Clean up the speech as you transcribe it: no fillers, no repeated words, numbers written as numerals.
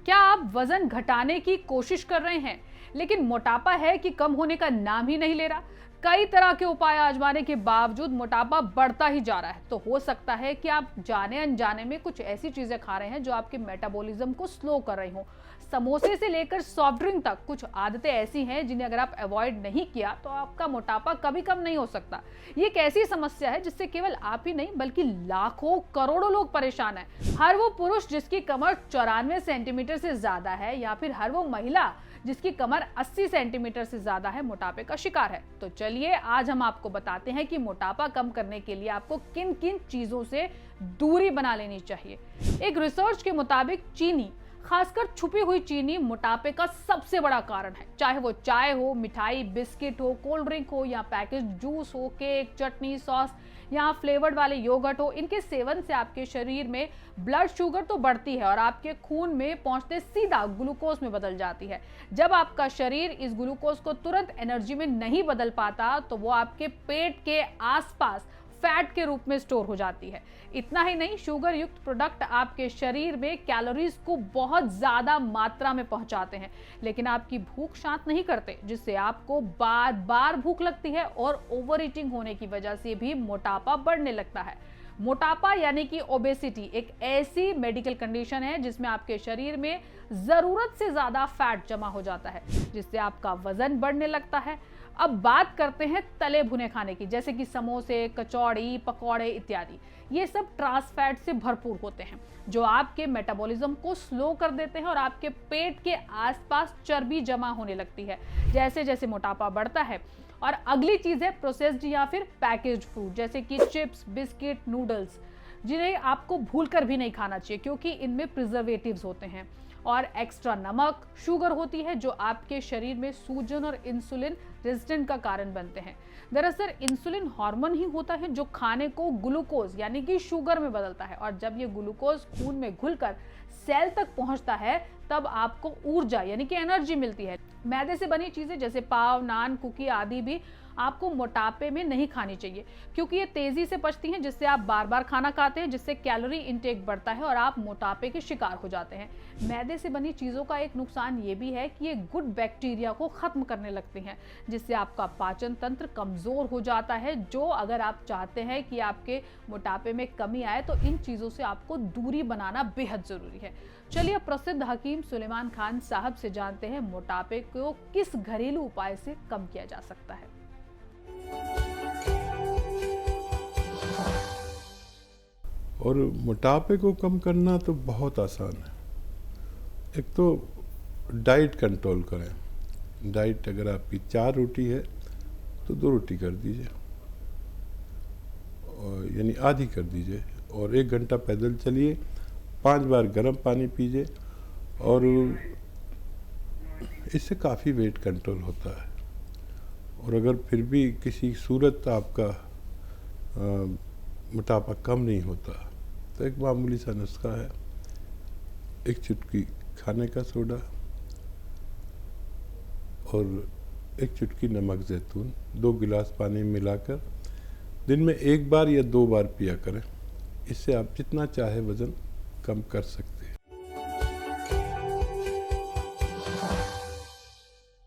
क्या आप वजन घटाने की कोशिश कर रहे हैं लेकिन मोटापा है कि कम होने का नाम ही नहीं ले रहा? कई तरह के उपाय आजमाने के बावजूद मोटापा बढ़ता ही जा रहा है। तो हो सकता है कि आप जाने अनजाने में कुछ ऐसी चीजें खा रहे हैं जो आपके मेटाबॉलिज्म को स्लो कर रही हो। समोसे से लेकर सॉफ्ट ड्रिंक तक कुछ आदतें ऐसी हैं जिन्हें अगर आप अवॉइड नहीं किया तो आपका मोटापा कभी कम नहीं हो सकता। ये एक ऐसी समस्या है जिससे केवल आप ही नहीं बल्कि लाखों करोड़ों लोग परेशान हैं। हर वो पुरुष जिसकी कमर 94 सेंटीमीटर से ज्यादा है या फिर हर वो महिला जिसकी कमर 80 सेंटीमीटर से ज्यादा है मोटापे का शिकार है। तो चलिए आज हम आपको बताते हैं कि मोटापा कम करने के लिए आपको किन किन चीजों से दूरी बना लेनी चाहिए। एक रिसर्च के मुताबिक चीनी, खासकर छुपी हुई चीनी, मोटापे का सबसे बड़ा कारण है। चाहे वो चाय हो, मिठाई, बिस्किट हो, कोल्ड ड्रिंक हो या पैकेज जूस हो, केक, चटनी, सॉस या फ्लेवर्ड वाले योगर्ट हो, इनके सेवन से आपके शरीर में ब्लड शुगर तो बढ़ती है और आपके खून में पहुंचते सीधा ग्लूकोज में बदल जाती है। जब आपका शरीर इस ग्लूकोज को तुरंत एनर्जी में नहीं बदल पाता तो वो आपके पेट के आसपास फैट के रूप में स्टोर हो जाती है। इतना ही नहीं, शुगर युक्त प्रोडक्ट आपके शरीर में कैलोरीज को बहुत ज्यादा मात्रा में पहुंचाते हैं लेकिन आपकी भूख शांत नहीं करते, जिससे आपको बार बार भूख लगती है और ओवर ईटिंग होने की वजह से भी मोटापा बढ़ने लगता है। मोटापा यानी कि ओबेसिटी एक ऐसी मेडिकल कंडीशन है जिसमें आपके शरीर में जरूरत से ज्यादा फैट जमा हो जाता है जिससे आपका वजन बढ़ने लगता है। अब बात करते हैं तले भुने खाने की, जैसे कि समोसे, कचौड़ी, पकौड़े इत्यादि। ये सब ट्रांस फैट से भरपूर होते हैं जो आपके मेटाबॉलिज्म को स्लो कर देते हैं और आपके पेट के आसपास चर्बी जमा होने लगती है जैसे जैसे मोटापा बढ़ता है। और अगली चीज है प्रोसेस्ड या फिर पैकेज्ड फूड, जैसे कि चिप्स, बिस्किट, नूडल्स, जिन्हें आपको भूलकर भी नहीं खाना चाहिए क्योंकि इनमें प्रिजर्वेटिव्स होते हैं और एक्स्ट्रा नमक, शुगर होती है जो आपके शरीर में सूजन और इंसुलिन रेजिस्टेंट का कारण बनते हैं। दरअसल इंसुलिन हार्मोन ही होता है जो खाने को ग्लूकोज यानी कि शुगर में बदलता है और जब ये ग्लूकोज खून में घुलकर सेल तक पहुंचता है तब आपको ऊर्जा यानी कि एनर्जी मिलती है। मैदे से बनी चीजें जैसे पाव, नान, कुकी आदि भी आपको मोटापे में नहीं खानी चाहिए क्योंकि ये तेजी से पचती हैं जिससे आप बार बार खाना खाते हैं, जिससे कैलोरी इंटेक बढ़ता है और आप मोटापे के शिकार हो जाते हैं। मैदे से बनी चीज़ों का एक नुकसान ये भी है कि ये गुड बैक्टीरिया को खत्म करने लगती हैं जिससे आपका पाचन तंत्र कमजोर हो जाता है। जो अगर आप चाहते हैं कि आपके मोटापे में कमी आए तो इन चीज़ों से आपको दूरी बनाना बेहद जरूरी है। चलिए प्रसिद्ध हकीम सुलेमान खान साहब से जानते हैं मोटापे को किस घरेलू उपाय से कम किया जा सकता है। और मोटापे को कम करना तो बहुत आसान है। एक तो डाइट कंट्रोल करें। डाइट अगर आपकी 4 रोटी है तो 2 रोटी कर दीजिए, और यानी आधी कर दीजिए, और 1 घंटा पैदल चलिए, 5 बार गर्म पानी पीजिए, और इससे काफ़ी वेट कंट्रोल होता है। और अगर फिर भी किसी सूरत आपका मोटापा कम नहीं होता तो एक मामूली सा नुस्खा है, 1 चुटकी खाने का सोडा और 1 चुटकी नमक ज़ैतून 2 गिलास पानी में मिलाकर दिन में 1 बार या 2 बार पिया करें। इससे आप जितना चाहे वज़न कम कर सकते हैं।